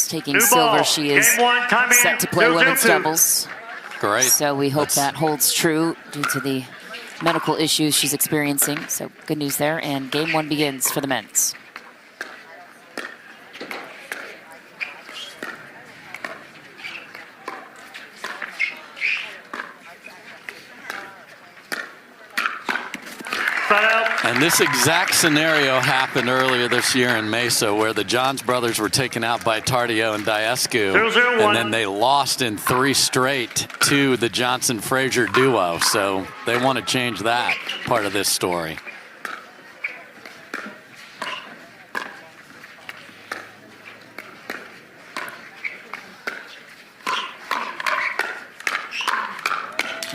taking silver. She is set to play women's doubles. Great. So we hope that holds true due to the medical issues she's experiencing. So good news there. And game one begins for the men's. And this exact scenario happened earlier this year in Mesa, where the Johns brothers were taken out by Tardio and Daescu, and then they lost in 3 straight to the Johnson-Frazier duo. So they want to change that part of this story.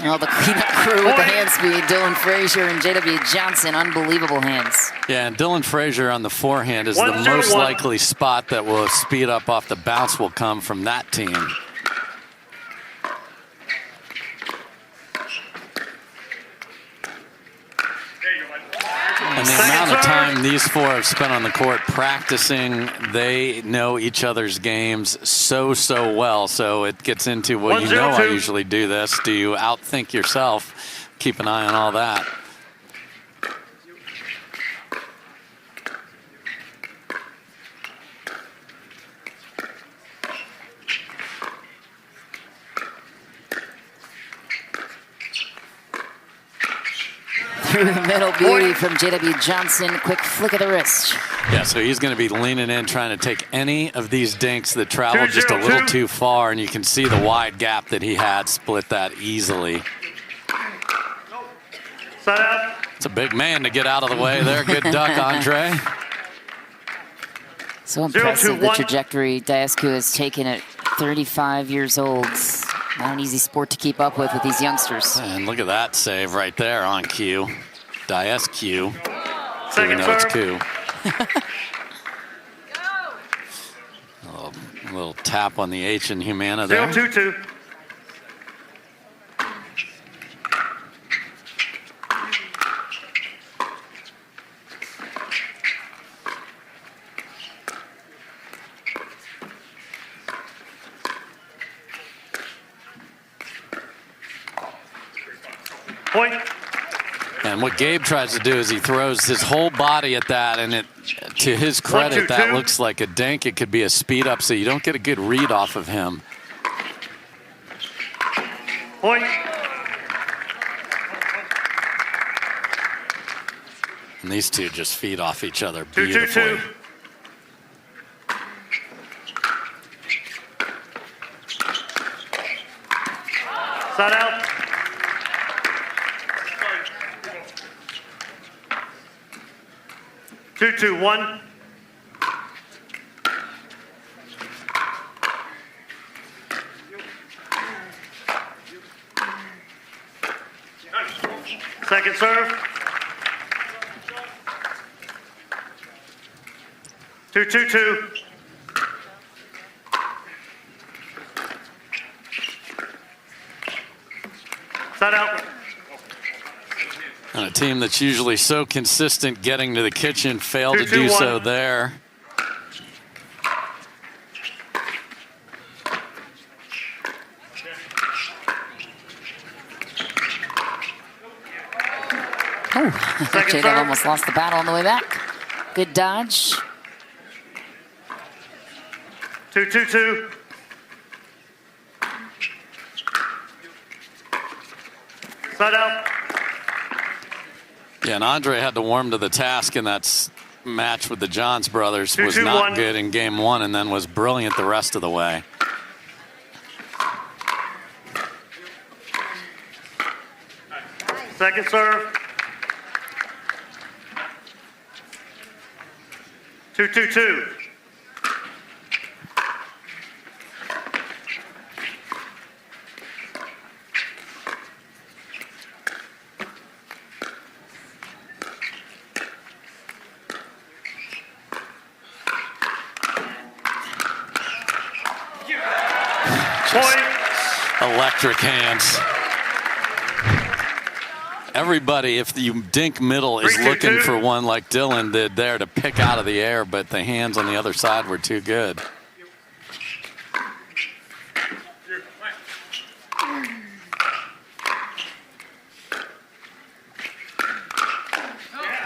Well, the cleanup crew with the hand speed, Dylan Frazier and J.W. Johnson, unbelievable hands. Yeah, and Dylan Frazier on the forehand is the most likely spot that will speed up off the bounce will come from that team. And the amount of time these 4 have spent on the court practicing, they know each other's games so well. So it gets into, well, you know I usually do this. Do you outthink yourself? Keep an eye on all that. Through the middle, beauty from J.W. Johnson. Quick flick of the wrist. Yeah, so he's going to be leaning in, trying to take any of these dinks that travel just a little too far, and you can see the wide gap that he had, split that easily. It's a big man to get out of the way there. Good duck, Andrei. So impressive, the trajectory Daescu has taken at 35 years old. Not an easy sport to keep up with these youngsters. And look at that save right there on cue. Daescu, even though it's coup. A little tap on the H in Humana there. 0-2-2. Point. And what Gabe tries to do is he throws his whole body at that, and it, to his credit, that looks like a dink. It could be a speed up, so you don't get a good read off of him. Point. And these two just feed off each other beautifully. 2-2-2. Side out. Two, 2-1. Second serve. 2-2-2. Side out. And a team that's usually so consistent getting to the kitchen failed to do so there. Oh, J-Dub almost lost the battle on the way back. Good dodge. 2-2-2. Side out. Yeah, and Andrei had to warm to the task in that match with the Johns brothers. Was not good in game 1 and then was brilliant the rest of the way. Second serve. 2-2-2. Electric hands. Everybody, if you dink middle, is looking for one like Dylan did there to pick out of the air, but the hands on the other side were too good.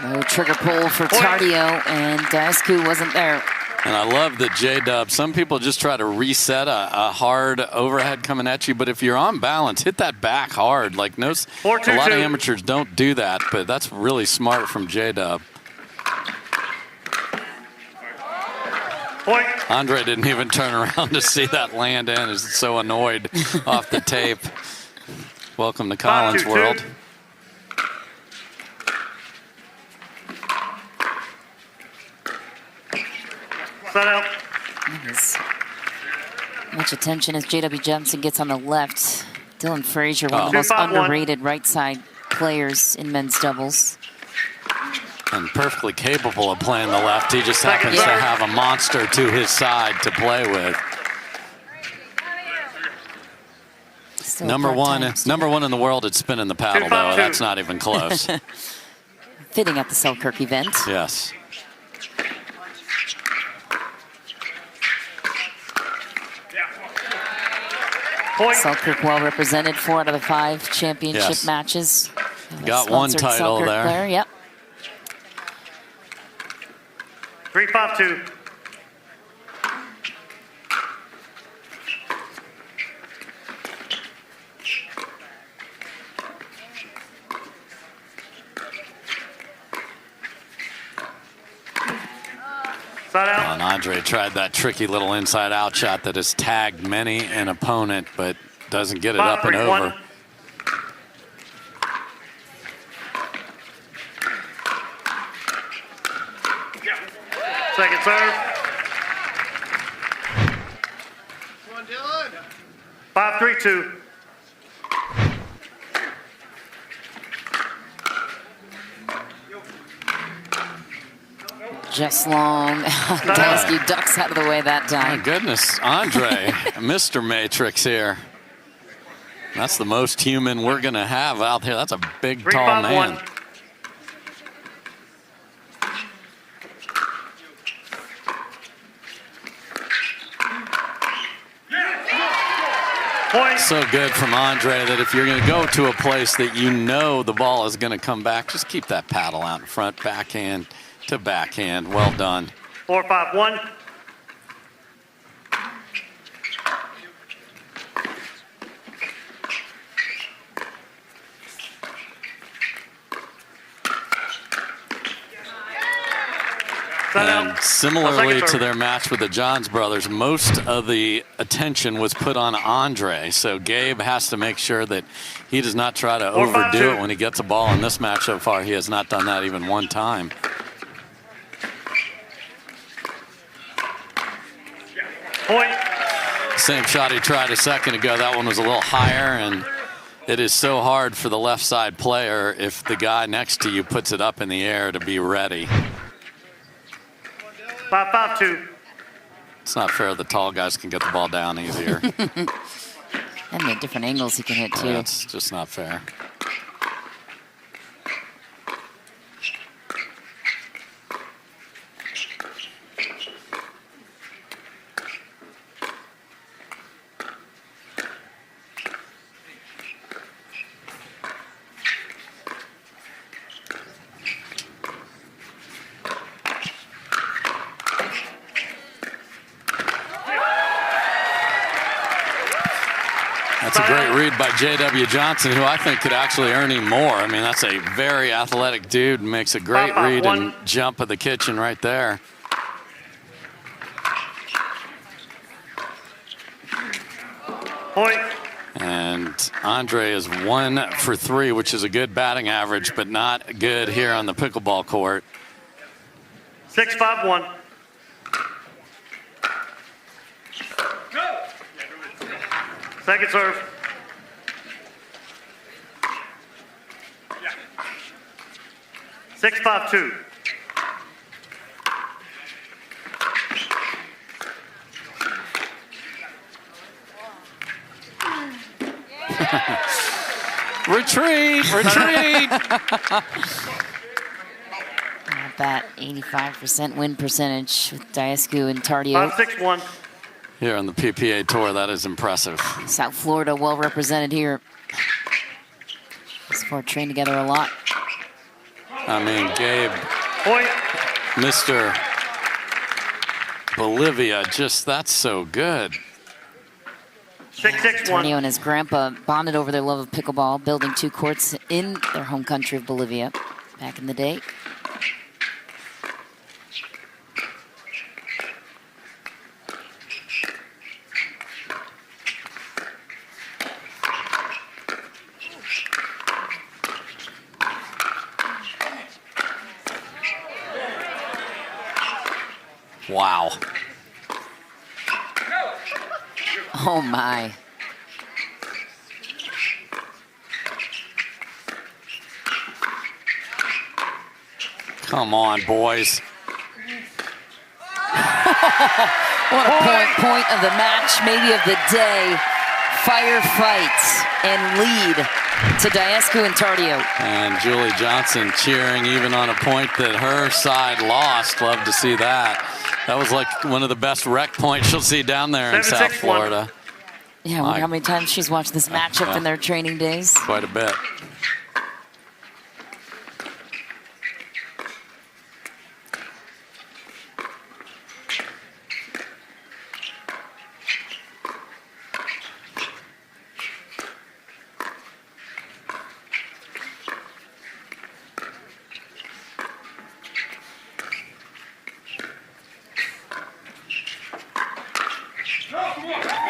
No trigger pull for Tardio, and Daescu wasn't there. And I love the J-dub. Some people just try to reset a hard overhead coming at you, but if you're on balance, hit that back hard. Like a lot of amateurs don't do that, but that's really smart from J-dub. Andrei didn't even turn around to see that land in. He's so annoyed off the tape. Welcome to Collins World. Set out. As much attention as J.W. Johnson gets on the left. Dylan Frazier, one of the most underrated right side players in men's doubles. And perfectly capable of playing the left. He just happens to have a monster to his side to play with. Number one in the world at spinning the paddle, though. That's not even close. Fitting at the Selkirk event. Yes. Selkirk well represented, 4 out of the 5 championship matches. Got one title Selkirk there. Player. Yep. 3-5-2. And Andrei tried that tricky little inside-out shot that has tagged many an opponent, but doesn't get it up and over. Second serve. Come on, Dylan. 5-3-2. Just long. Daescu ducks out of the way that time. My goodness, Andrei, Mr. Matrix here. That's the most human we're going to have out here. That's a big, tall man. So good from Andrei that if you're going to go to a place that you know the ball is going to come back, just keep that paddle out in front, backhand to backhand. Well done. 4-5-1. And similarly to their match with the Johns brothers, most of the attention was put on Andrei. So Gabe has to make sure that he does not try to overdo it when he gets a ball. In this match so far, he has not done that even one time. Point. Same shot he tried a second ago. That one was a little higher, and it is so hard for the left side player if the guy next to you puts it up in the air to be ready. 5-5-2. It's not fair the tall guys can get the ball down easier. And the different angles he can hit, too. That's just not fair. That's a great read by J.W. Johnson, who I think could actually earn him more. I mean, that's a very athletic dude, makes a great read and jump of the kitchen right there. Point. And Andrei is 1 for 3, which is a good batting average, but not good here on the pickleball court. 6-5-1. Second serve. Yeah. 6-5-2. Retreat, retreat. Not that 85% win percentage with Daescu and Tardio. 5-6-1. Here on the PPA Tour, that is impressive. South Florida well represented here. These four train together a lot. I mean, Gabe, Point. Mr. Bolivia, just that's so good. 6-6-1. Tardio and his grandpa bonded over their love of pickleball, building 2 courts in their home country of Bolivia back in the day. Wow. Oh my. Come on, boys. What a point of the match, maybe of the day. Firefight and lead to Daescu and Tardio. And Julie Johnson cheering even on a point that her side lost. Love to see that. That was like one of the best rec points she'll see down there in South Florida. Yeah, I wonder how many times she's watched this matchup in their training days. Quite a bit.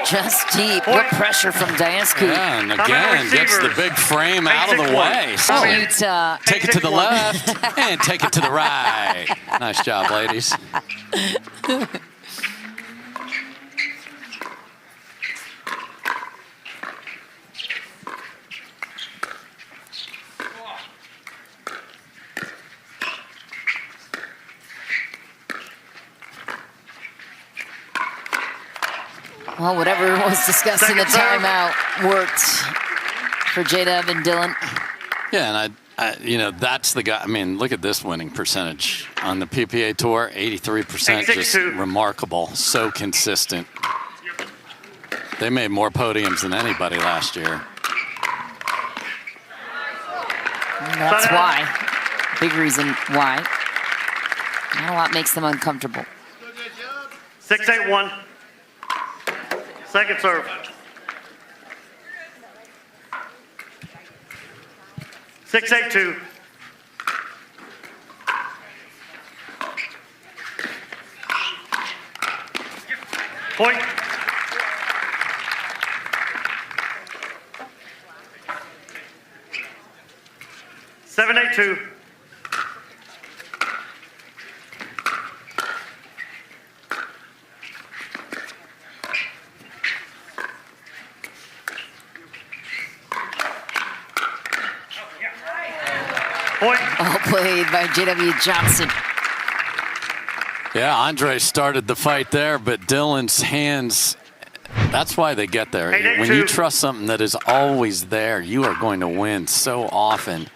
Just deep. What pressure from Daescu. Yeah, and again, gets the big frame out of the way. So take it to the left and take it to the right. Nice job, ladies. Well, whatever was discussed in the timeout worked for J-Dub and Dylan. Yeah, and I, you know, that's the guy. I mean, look at this winning percentage on the PPA Tour, 83%, just remarkable, so consistent. They made more podiums than anybody last year. And that's why. Big reason why. Not a lot makes them uncomfortable. 6-8-1. Second serve. Six, 8-2. Point. Seven, 8-2. Point. All played by J.W. Johnson. Yeah, Andrei started the fight there, but Dylan's hands, that's why they get there. When you trust something that is always there, you are going to win so often.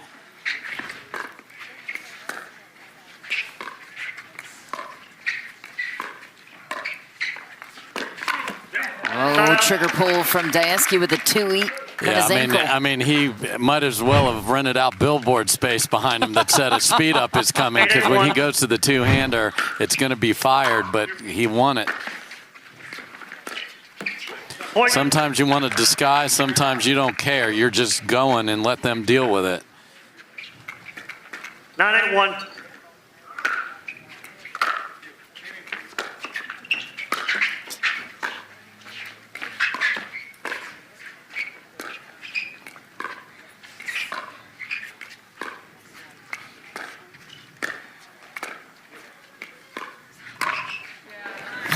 Oh, trigger pull from Daescu with a 2-8. Yeah, I mean, he might as well have rented out billboard space behind him that said a speed up is coming, because when he goes to the two-hander, it's going to be fired, but he won it. Sometimes you want to disguise, sometimes you don't care. You're just going and let them deal with it. 9-8-1.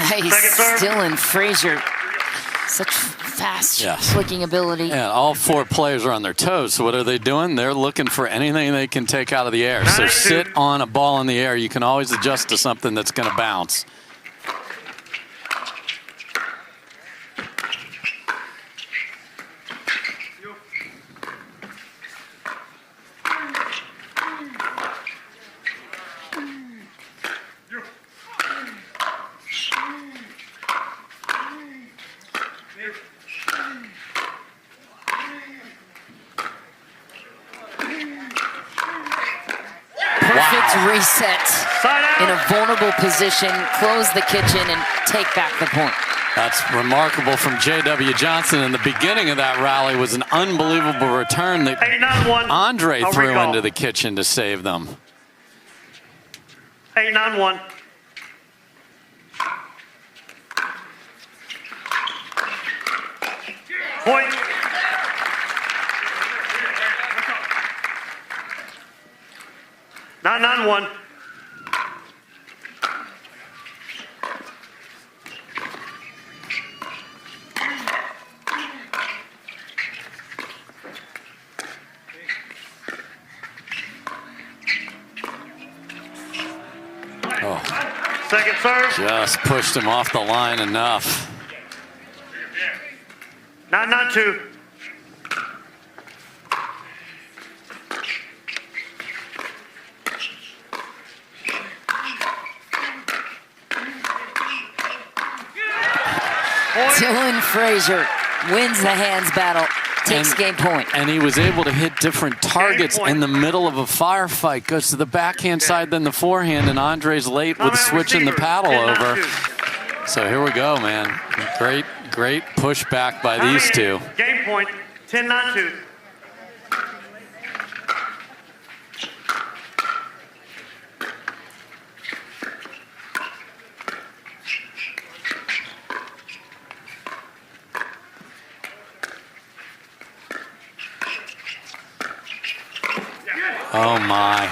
Nice. Dylan Frazier. Such fast flicking ability. Yeah, all four players are on their toes. So what are they doing? They're looking for anything they can take out of the air. So sit on a ball in the air. You can always adjust to something that's going to bounce. reset in a vulnerable position, close the kitchen, and take back the point. That's remarkable from J.W. Johnson. And the beginning of that rally was an unbelievable return that Andrei threw into the kitchen to save them. 8-9-1. Point. 9-9-1. Second serve. Just pushed him off the line enough. 9-9-2. Dylan Frazier wins the hands battle, takes game point. And he was able to hit different targets in the middle of a firefight. Goes to the backhand side, then the forehand, and Andrei's late with switching the paddle over. So here we go, man. Great pushback by these two. Game point, 10-9-2. Oh my.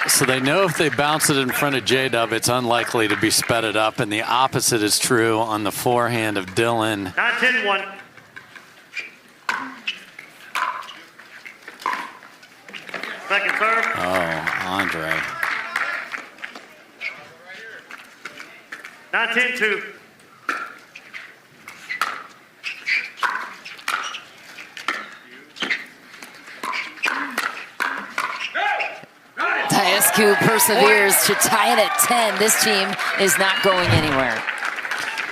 So they know if they bounce it in front of J-Dub, it's unlikely to be spedded up, and the opposite is true on the forehand of Dylan. 9-10-1. Second serve. Oh, Andrei. 9-10-2. Daescu perseveres to tie it at 10. This team is not going anywhere.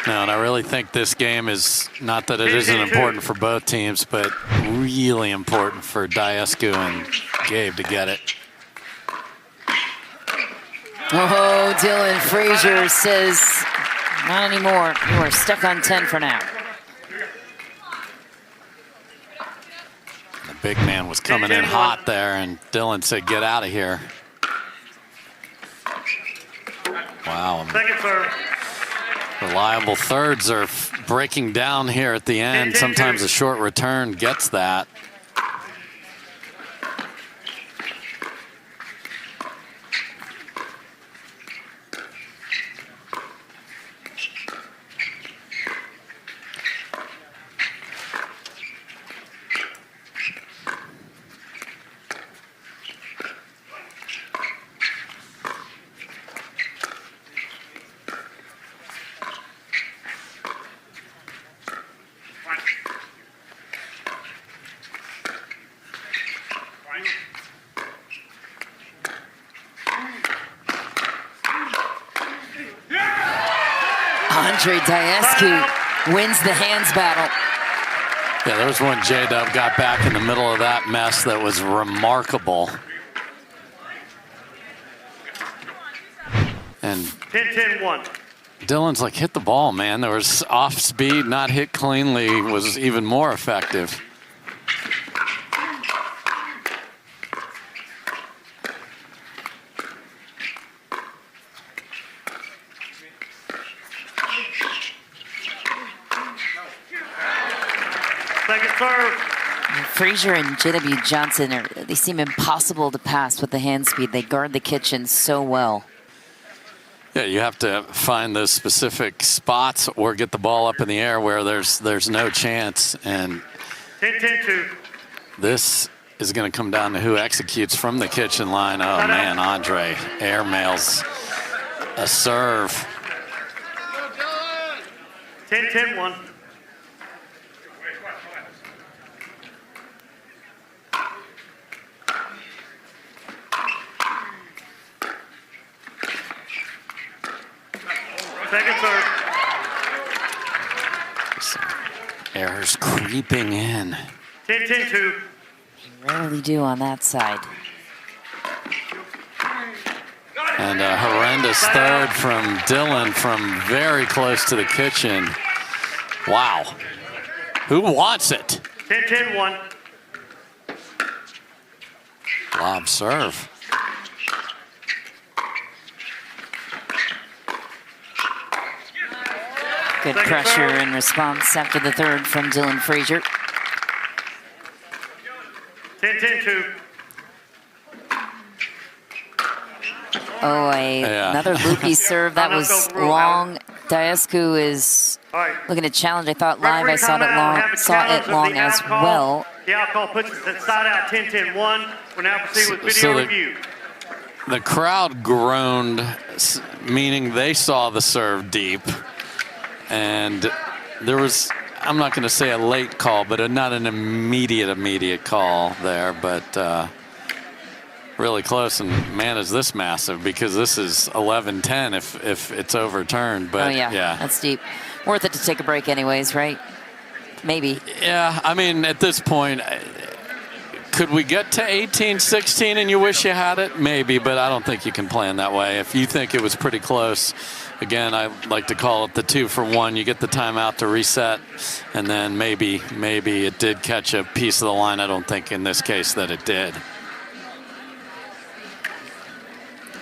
No, and I really think this game is, not that it isn't important for both teams, but really important for Daescu and Gabe to get it. Oh, Dylan Frazier says, not anymore. You are stuck on 10 for now. The big man was coming in hot there, and Dylan said, get out of here. Wow. Second serve. Reliable thirds are breaking down here at the end. Sometimes a short return gets that. Andrei Daescu wins the hands battle. Yeah, there was one J-Dub got back in the middle of that mess that was remarkable. And 10-10-1. Dylan's like, hit the ball, man. There was off speed, not hit cleanly was even more effective. Second serve. Frazier and J.W. Johnson, they seem impossible to pass with the hand speed. They guard the kitchen so well. Yeah, you have to find those specific spots or get the ball up in the air where there's no chance. And 10-10-2. this is going to come down to who executes from the kitchen line. Oh, man, Andrei airmails a serve. 10-10-1. Second serve. Errors creeping in. 10-10-2. Rarely do on that side. And a horrendous third from Dylan from very close to the kitchen. Wow. Who wants it? 10-10-1. Lob serve. Good pressure and response after the third from Dylan Frazier. 10-10-2. Oh, another loopy serve. That was long. Daescu is looking to challenge. I thought live I saw it long as well. The out call puts us at side out 10-10-1. We'll now proceed with video review. The crowd groaned, meaning they saw the serve deep. And there was, I'm not going to say a late call, but not an immediate call there. But really close, and man, is this massive, because this is 11-10 if it's overturned. But oh yeah, that's deep. Worth it to take a break anyways, right? Maybe. Yeah, I mean, at this point, could we get to 18-16 and you wish you had it? Maybe, but I don't think you can plan that way. If you think it was pretty close, again, I like to call it the 2-for-1. You get the timeout to reset, and then maybe it did catch a piece of the line. I don't think in this case that it did.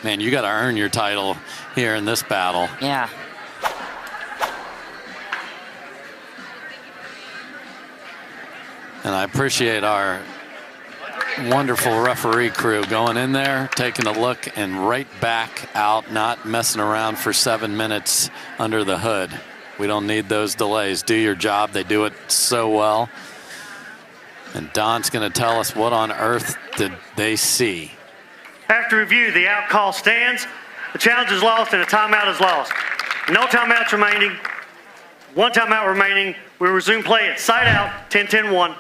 Man, you got to earn your title here in this battle. Yeah. And I appreciate our wonderful referee crew going in there, taking a look, and right back out, not messing around for 7 minutes under the hood. We don't need those delays. Do your job. They do it so well. And Don's going to tell us what on earth did they see. After review, the out call stands. The challenge is lost and a timeout is lost. No timeouts remaining. One timeout remaining. We resume play at side out, 10-10-1.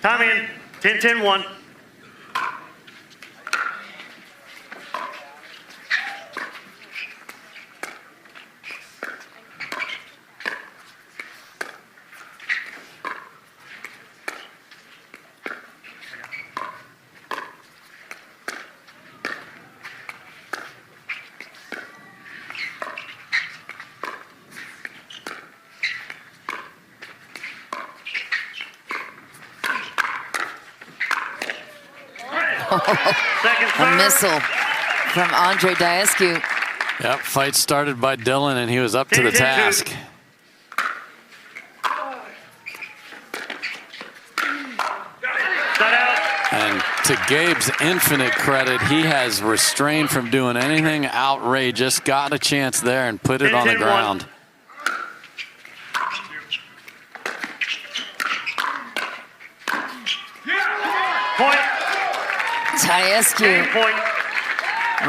Time in, 10-10-1. A missile from Andrei Daescu. Yep, fight started by Dylan, and he was up to the task. And to Gabe's infinite credit, he has restrained from doing anything outrageous, got a chance there and put it on the ground. Daescu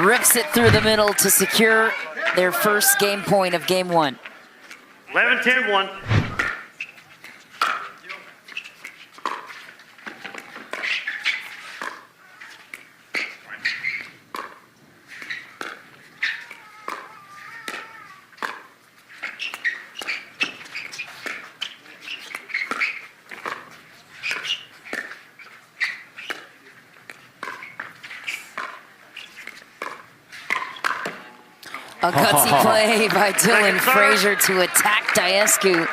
rips it through the middle to secure their first game point of game one. 11-10-1. A gutsy play by Dylan Frazier to attack Daescu.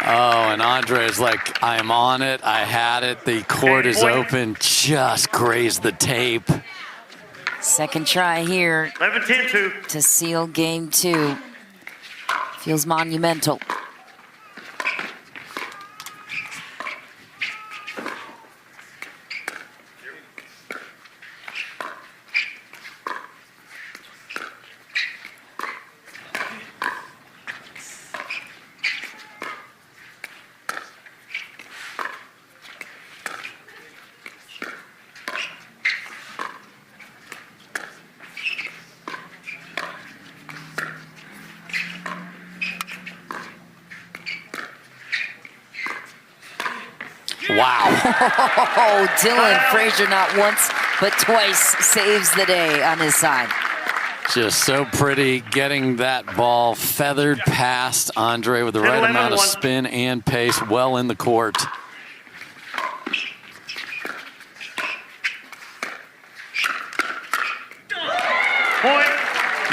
Oh, and Andrei's like, I'm on it, I had it, the court is open, just grazed the tape. Second try here 11-10-2. to seal game two. Feels monumental. Wow. Oh, Dylan Frazier not once but twice saves the day on his side. Just so pretty, getting that ball feathered past Andrei with the right amount of spin and pace, well in the court.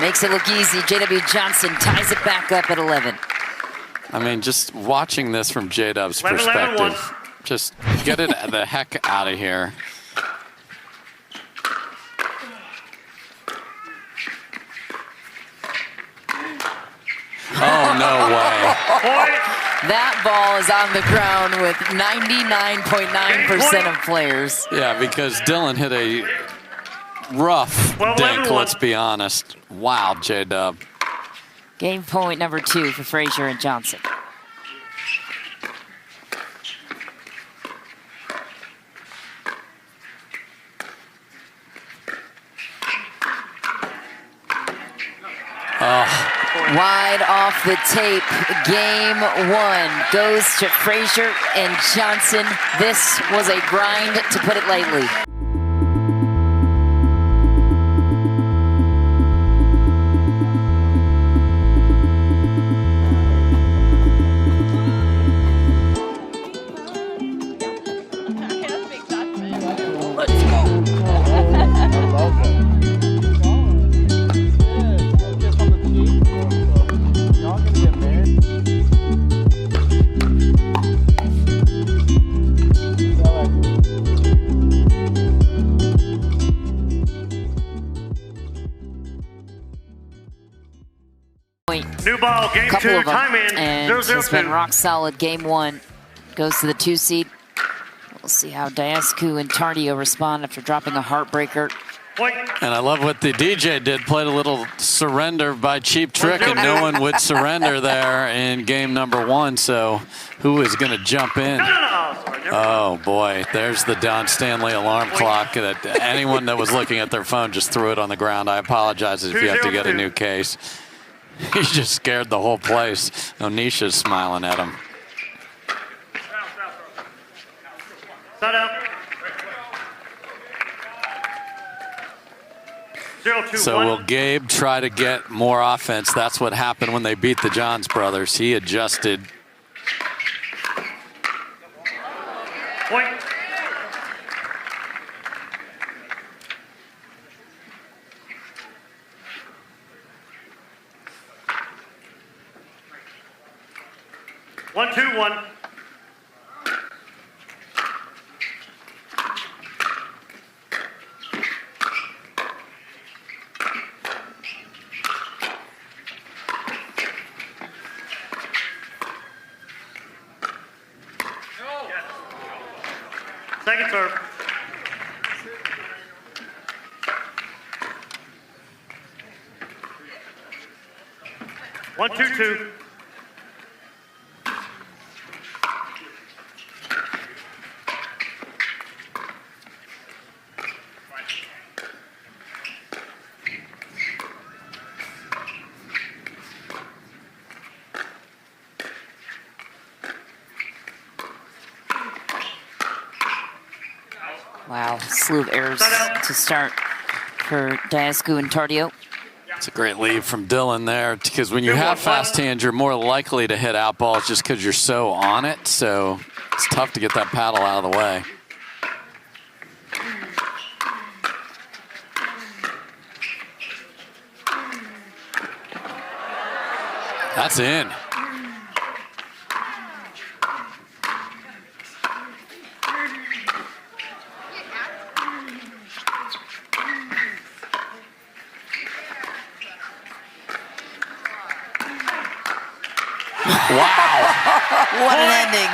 Makes it look easy. J.W. Johnson ties it back up at 11. I mean, just watching this from J-Dub's 11, perspective, just get it the heck out of here. Oh, no way. That ball is on the ground with 99.9% of players. Yeah, because Dylan hit a rough dink, let's be honest. Wow, J-Dub. Game point number 2 for Frazier and Johnson. Wide off the tape. Game 1 goes to Frazier and Johnson. This was a grind, to put it lightly. New ball, game Couple 2, of them, time in, and 0-0-2. it's been rock solid. Game 1 goes to the 2 seed. We'll see how Daescu and Tardio respond after dropping a heartbreaker. Point. And I love what the DJ did, played a little surrender by Cheap Trick, and no one would surrender there in game number 1, so who is going to jump in? Oh, boy, there's the Don Stanley alarm clock that anyone that was looking at their phone just threw it on the ground. I apologize if you have to get a new case. He just scared the whole place. Onisha's smiling at him. Set up. 0-2-1. So will Gabe try to get more offense? That's what happened when they beat the Johns brothers. He adjusted. Point. One, 2-1. Second serve. One, 2-2. Wow, slew of errors to start for Daescu and Tardio. It's a great lead from Dylan there, because when you have fast hands, you're more likely to hit out balls just because you're so on it. So it's tough to get that paddle out of the way. That's in. What an ending.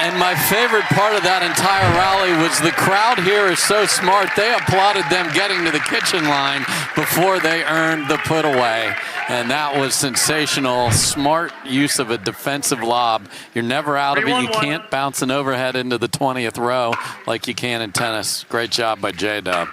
And my favorite part of that entire rally was the crowd here is so smart. They applauded them getting to the kitchen line before they earned the put away. And that was sensational. Smart use of a defensive lob. You're never out of it. You can't bounce an overhead into the 20th row like you can in tennis. Great job by J-Dub.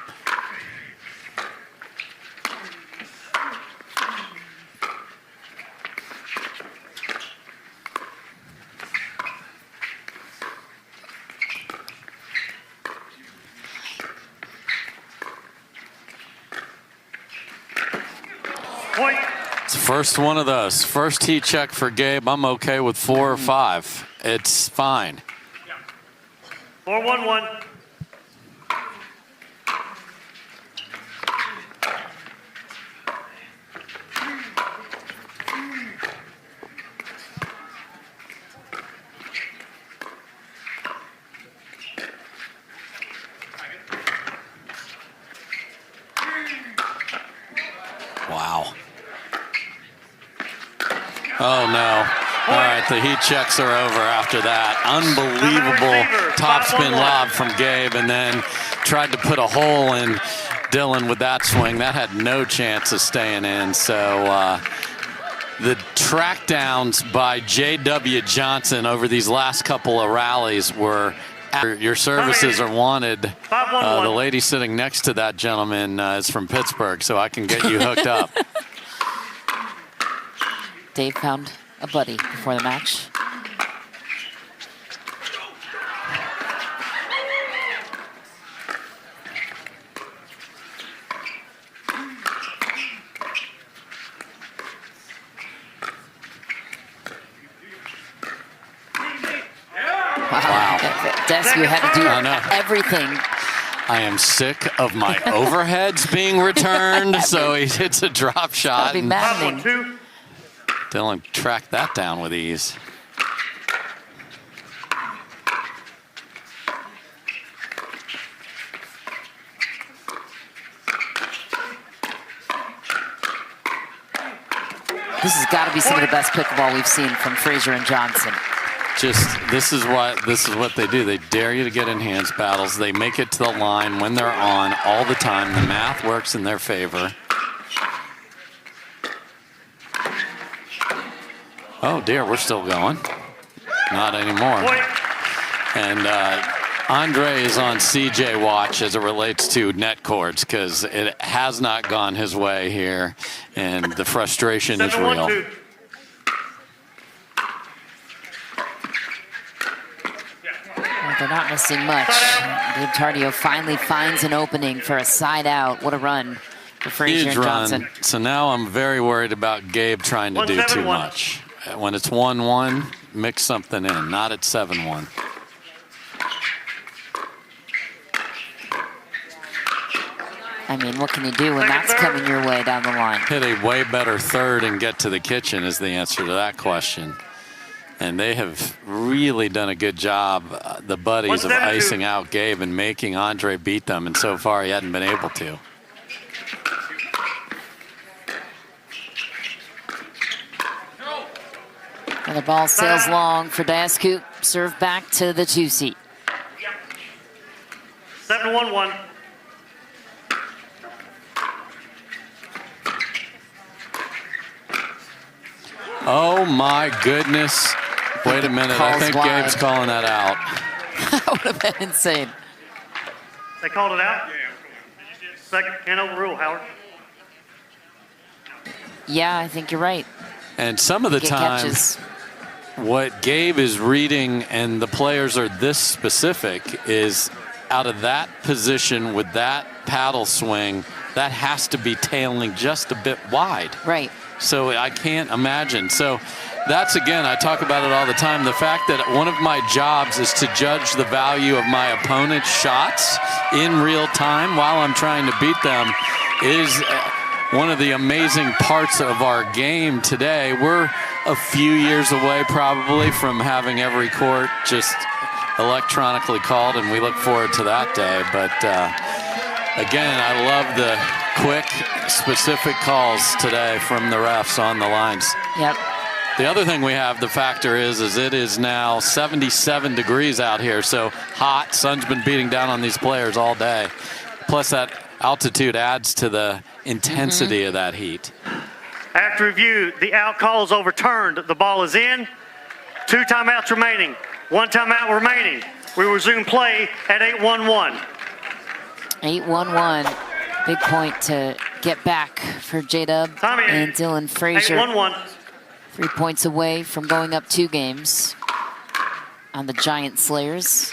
It's the first one of those. First heat check for Gabe. I'm okay with 4 or 5. It's fine. 4-1-1. Oh, no. All right, the heat checks are over after that. Unbelievable topspin lob from Gabe, and then tried to put a hole in Dylan with that swing. That had no chance of staying in. So the track downs by J.W. Johnson over these last couple of rallies were your services are wanted. The lady sitting next to that gentleman is from Pittsburgh, so I can get you hooked up. Dave found a buddy before the match. Wow. Daescu had to do everything. I am sick of my overheads being returned, so he hits a drop shot. That'd be maddening. Dylan tracked that down with ease. This has got to be some of the best pickleball we've seen from Frazier and Johnson. This is what they do. They dare you to get in hands battles. They make it to the line when they're on all the time. The math works in their favor. Oh dear, we're still going. Not anymore. And Andrei is on CJ watch as it relates to net cords because it has not gone his way here, and the frustration is real. Well, they're not missing much. Gabe Tardio finally finds an opening for a side out. What a run for Frazier and Johnson. Run. So now I'm very worried about Gabe trying to do too much. When it's 1-1, mix something in, not at 7-1. I mean, what can you do when that's coming your way down the line? Hit a way better third and get to the kitchen is the answer to that question. And they have really done a good job, the buddies, of icing out Gabe and making Andrei beat them, and so far he hadn't been able to. And the ball sails long for Daescu. Serve back to the 2 seat. 7-1-1. Oh my goodness. Wait a minute, I think Gabe's calling that out. That would have been insane. They called it out? Second, can't overrule, Howard. Yeah, I think you're right. And some of the time, what Gabe is reading and the players are this specific is out of that position with that paddle swing, that has to be tailing just a bit wide. Right. So I can't imagine. So that's, again, I talk about it all the time. The fact that one of my jobs is to judge the value of my opponent's shots in real time while I'm trying to beat them is one of the amazing parts of our game today. We're a few years away probably from having every court just electronically called, and we look forward to that day. But again, I love the quick, specific calls today from the refs on the lines. Yep. The other thing we have, the factor is it is now 77 degrees out here, so hot. Sun's been beating down on these players all day. Plus that altitude adds to the intensity of that heat. After review, the out call is overturned. The ball is in. 2 timeouts remaining. 1 timeout remaining. We resume play at 8-1-1. 8-1-1. Big point to get back for J-Dub and Dylan Frazier. 8-1-1. 3 points away from going up 2 games on the Giant Slayers.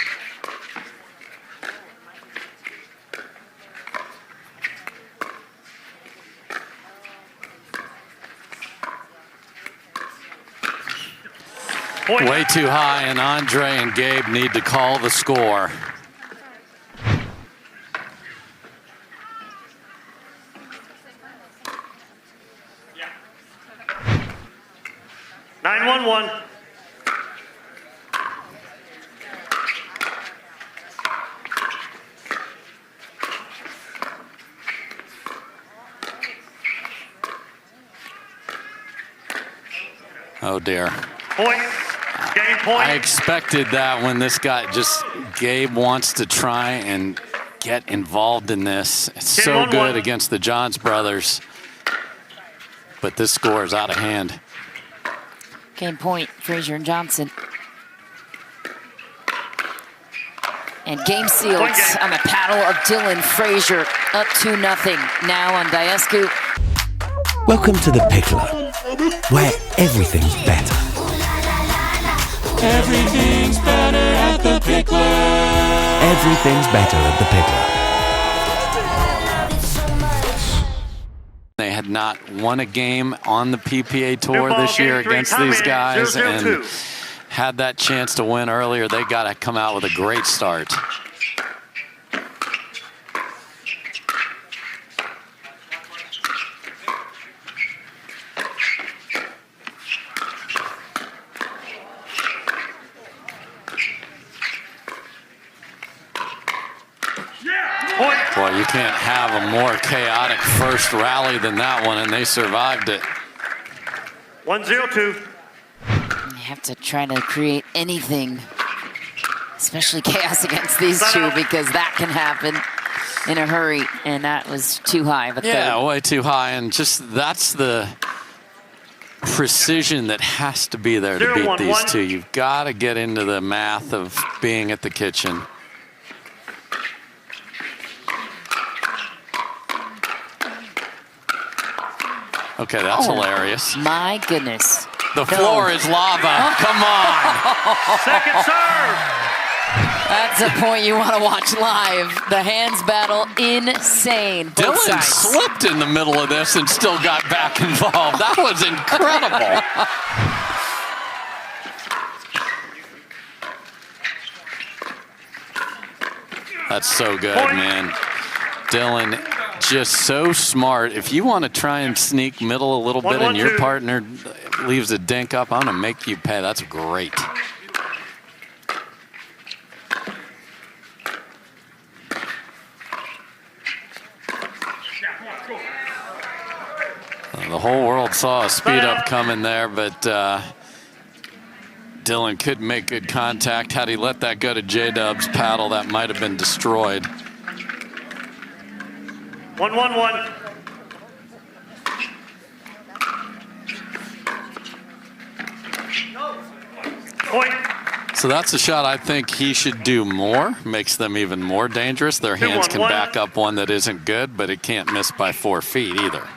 Way too high, and Andrei and Gabe need to call the score. Yeah. 9-1-1. Oh, dear. Point. Game point. I expected that when this guy Gabe wants to try and get involved in this. It's so good against the Johns brothers. But this score is out of hand. Game point, Frazier and Johnson. And game sealed on the paddle of Dylan Frazier, up 2-0 now on Daescu. Welcome to the Picklr, where everything's better. Everything's better at the Picklr. Everything's better at the Picklr. They had not won a game on the PPA Tour this year against these guys, and had that chance to win earlier. They got to come out with a great start. Boy, you can't have a more chaotic first rally than that one, and they survived it. 1-0-2. You have to try to create anything, especially chaos against these two, because that can happen in a hurry, and that was too high. But yeah, way too high, and just that's the precision that has to be there to beat these two. You've got to get into the math of being at the kitchen. Okay, that's hilarious. My goodness. The floor is lava. Come on. Second serve. That's a point you want to watch live. The hands battle, insane. Dylan slipped in the middle of this and still got back involved. That was incredible. That's so good, man. Dylan, just so smart. If you want to try and sneak middle a little bit and your partner leaves a dink up, I'm going to make you pay. That's great. The whole world saw a speed up coming there, but Dylan could make good contact. Had he let that go to J-Dub's paddle, that might have been destroyed. 1-1-1. Point. So that's a shot I think he should do more. Makes them even more dangerous. Their hands can back up one that isn't good, but it can't miss by 4 feet either.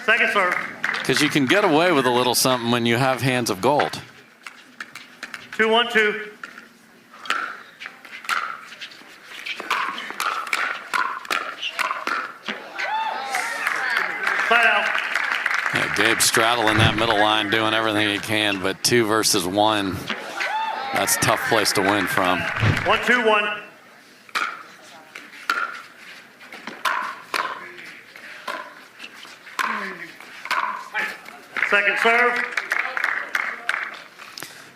Second serve. Because you can get away with a little something when you have hands of gold. 2-1-2. Side out. Yeah, Gabe straddling that middle line, doing everything he can, but 2 versus 1, that's a tough place to win from. 1-2-1. Second serve.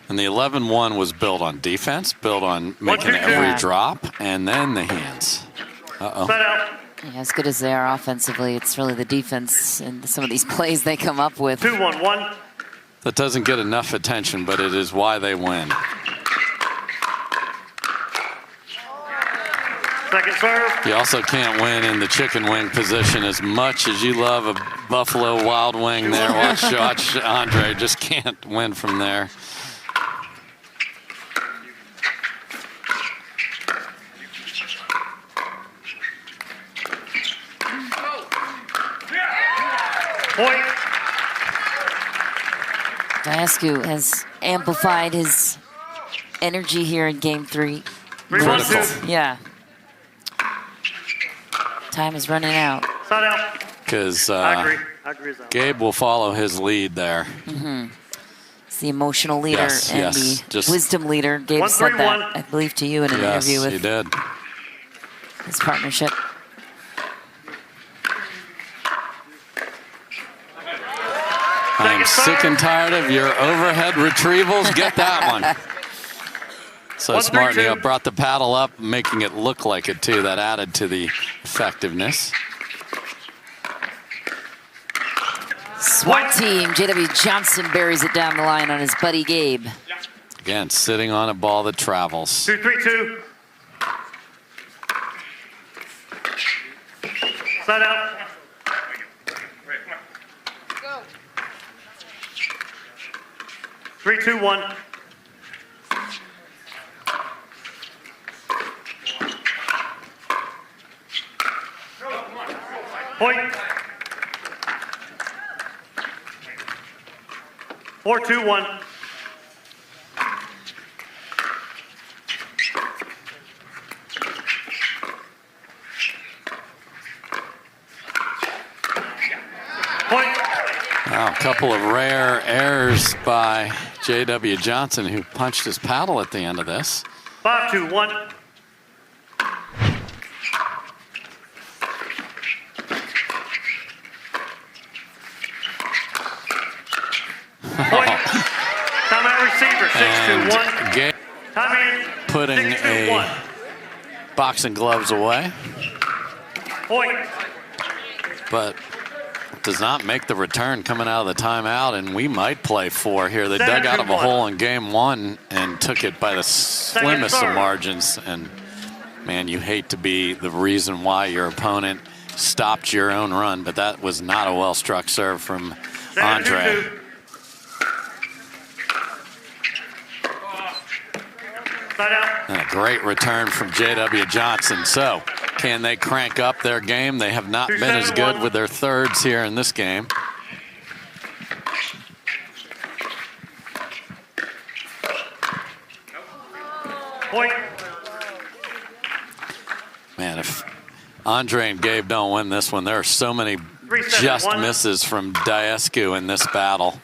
And the 11-1 was built on defense, built on making every drop, and then the hands. Uh-oh. Side out. Yeah, as good as they are offensively, it's really the defense and some of these plays they come up with. 2-1-1. That doesn't get enough attention, but it is why they win. Second serve. You also can't win in the chicken wing position as much as you love a Buffalo Wild Wing there. Watch Andrei, just can't win from there. Point. Daescu has amplified his energy here in game 3. Critical. Yeah. Time is running out. Side out. Because I agree. I agree with that. Gabe will follow his lead there. It's the emotional leader and the wisdom leader. Gabe said that, I believe, to you in an interview with he did. his partnership. I am sick and tired of your overhead retrievals. Get that one. So smart. You brought the paddle up, making it look like it, too. That added to the effectiveness. SWAT team. J.W. Johnson buries it down the line on his buddy Gabe. Again, sitting on a ball that travels. 2-3-2. Side out. Go. 3-2-1. Point. 4-2-1. Wow, a couple of rare errors by J.W. Johnson, who punched his paddle at the end of this. 5-2-1. Point. Timeout receiver, 6-2-1. Gabe Time in. putting 6-2-1. boxing gloves away, Point. but does not make the return coming out of the timeout, and we might play 4 here. They dug out of a 7-2-1. hole in game 1 and took it by the slimmest of serve. margins. And man, you hate to be the reason why your opponent stopped your own run, but that was not a well-struck serve from Andrei. 7-2-2. Side out. And a great return from J.W. Johnson. So, can they crank up their game? They have not been as good 2-7-1. with their thirds here in this game. Point. Man, if Andrei and Gabe don't win this one, there are so many 3-7-1. just misses from Daescu in this battle.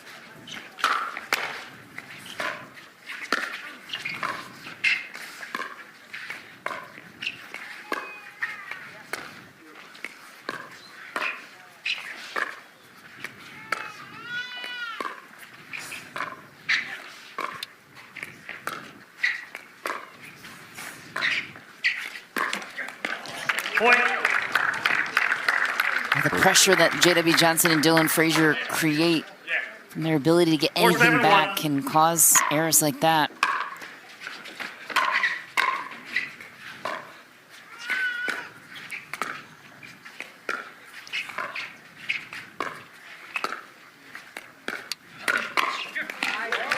Point. The pressure that J.W. Johnson and Dylan Frazier create from their ability to get anything 4-7-1. back can cause errors like that.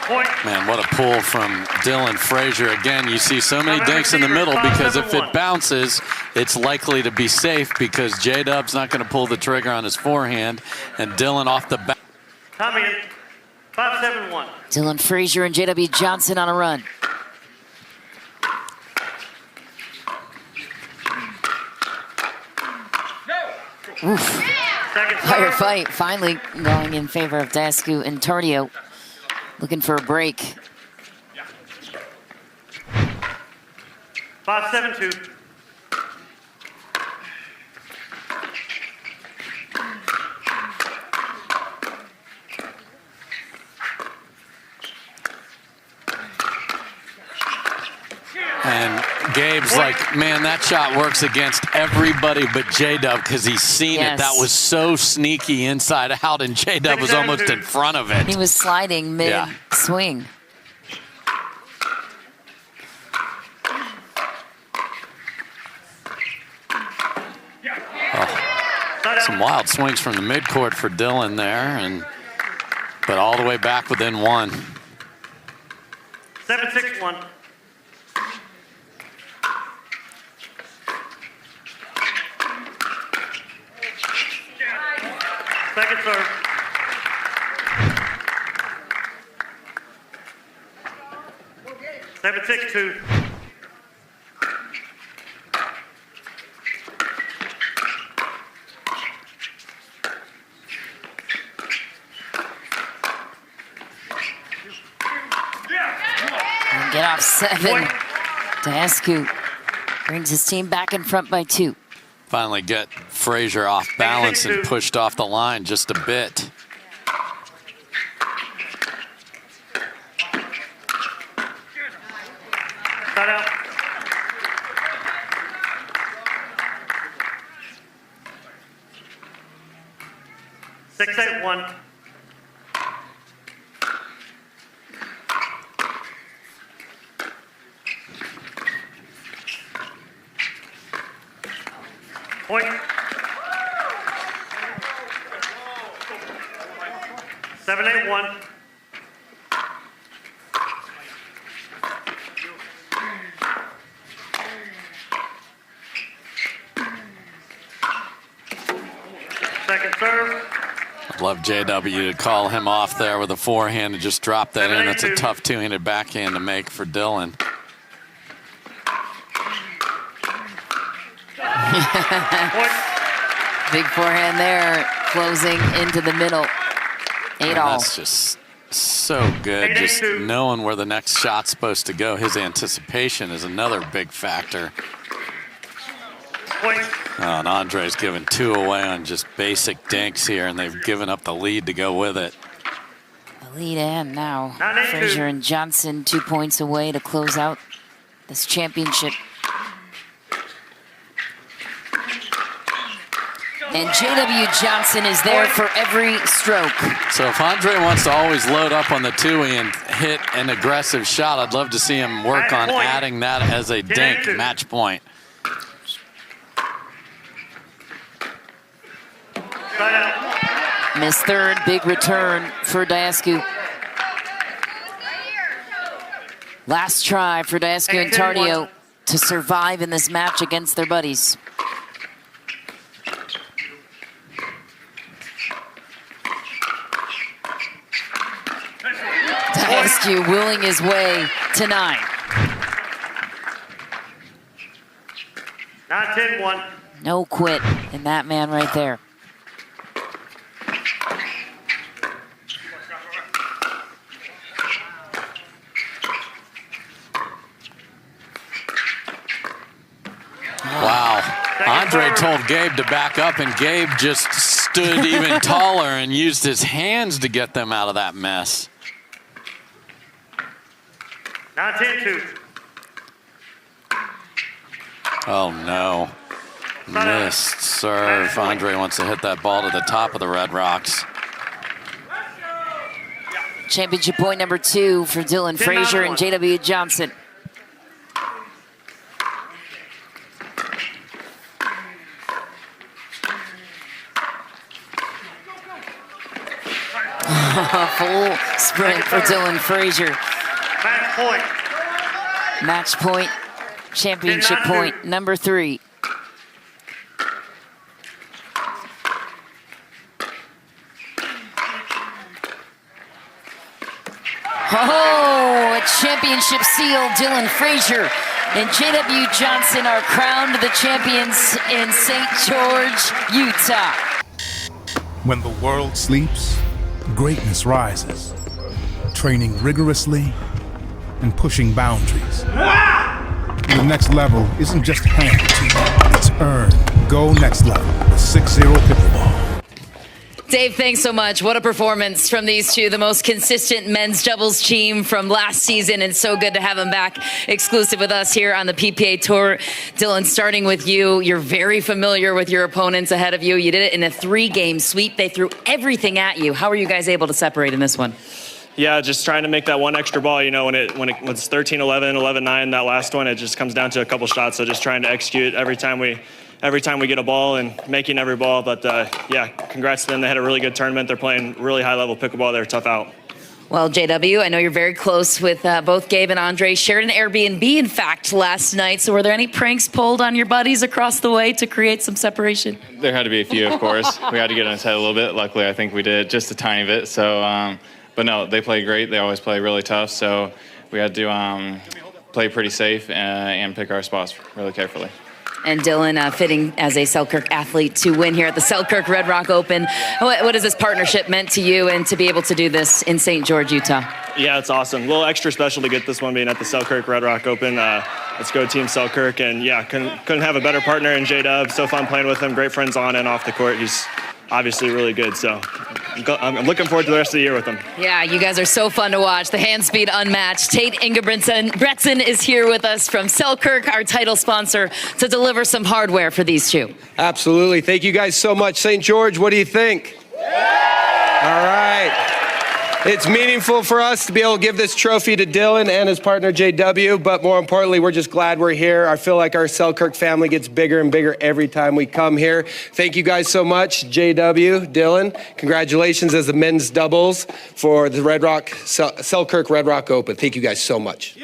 Point. Man, what a pull from Dylan Frazier. Again, you see so many dinks in the middle because if it bounces, it's likely to be safe because J-Dub's not going to pull the trigger on his forehand, and Dylan off the back. Time in. 5-7-1. Dylan Frazier and J.W. Johnson on a run. Oof. Second Fire serve. fight finally going in favor of Daescu and Tardio. Looking for a break. 5-7-2. And Gabe's like, man, that shot works against everybody but J-Dub because he's seen it. That was so sneaky inside out, and J-Dub was almost in front of it. He was sliding mid-swing. Some wild swings from the midcourt for Dylan there, but all the way back within 1. 7-6-1. Second serve. Seven, 6-2. And get off 7. Daescu brings his team back in front by 2. Finally get Frazier off balance and pushed off the line just a bit. Cut out. Six, 8-1. Point. 7-8-1. Second serve. I'd love JW to call him off there with a forehand and just drop that in. That's a tough two-handed backhand to make for Dylan. Big forehand there, closing into the middle. 8-all. That's just so good, just knowing where the next shot's supposed to go. His anticipation is another big factor. Oh, and Andrei's given 2 away on just basic dinks here, and they've given up the lead to go with it. The lead, and now Frazier and Johnson 2 points away to close out this championship. And JW Johnson is there for every stroke. So if Andrei wants to always load up on the 2-way and hit an aggressive shot, I'd love to see him work on adding that as a dink, match point. Missed third, big return for Daescu. Last try for Daescu and Tardio to survive in this match against their buddies. Daescu willing his way to 9. 9-10-1. No quit in that man right there. Wow. Andrei told Gabe to back up, and Gabe just stood even taller and used his hands to get them out of that mess. 9-10-2. Oh, no. Missed serve. Andrei wants to hit that ball to the top of the Red Rocks. Championship point number 2 for Dylan Frazier and JW Johnson. Full sprint for Dylan Frazier. Match point. Match point, championship point number 3. Oh, a championship seal. Dylan Frazier and JW Johnson are crowned the champions in St. George, Utah. When the world sleeps, greatness rises, training rigorously and pushing boundaries. The next level isn't just handed to you, it's earned. Go next level with 6-0 Pickleball. Dave, thanks so much. What a performance from these two, the most consistent men's doubles team from last season, and so good to have them back exclusive with us here on the PPA Tour. Dylan, starting with you, you're very familiar with your opponents ahead of you. You did it in a 3-game sweep. They threw everything at you. How are you guys able to separate in this one? Yeah, just trying to make that one extra ball. You know, when it was 13-11, 11-9, that last one, it just comes down to a couple shots. So just trying to execute every time we get a ball and making every ball. But yeah, congrats to them. They had a really good tournament. They're playing really high-level pickleball. They're tough out. Well, JW, I know you're very close with both Gabe and Andrei. Shared an Airbnb, in fact, last night. So were there any pranks pulled on your buddies across the way to create some separation? There had to be a few, of course. We had to get on his head a little bit. Luckily, I think we did just a tiny bit. So, but no, they play great. They always play really tough. So we had to play pretty safe and pick our spots really carefully. And Dylan, fitting as a Selkirk athlete to win here at the Selkirk Red Rock Open. What has this partnership meant to you and to be able to do this in St. George, Utah? Yeah, it's awesome. A little extra special to get this one being at the Selkirk Red Rock Open. Let's go Team Selkirk. And yeah, couldn't have a better partner in J-Dub. So fun playing with him. Great friends on and off the court. He's obviously really good. So I'm looking forward to the rest of the year with him. Yeah, you guys are so fun to watch. The hand speed unmatched. Tate Ingebretson is here with us from Selkirk, our title sponsor, to deliver some hardware for these two. Absolutely. Thank you guys so much. St. George, what do you think? Yeah! All right. It's meaningful for us to be able to give this trophy to Dylan and his partner JW, but more importantly, we're just glad we're here. I feel like our Selkirk family gets bigger and bigger every time we come here. Thank you guys so much, JW, Dylan. Congratulations as the men's doubles for the Selkirk Red Rock Open. Thank you guys so much.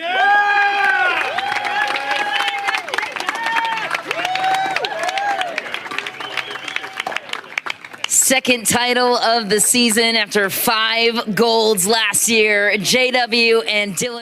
Second title of the season after 5 golds last year. JW and Dylan.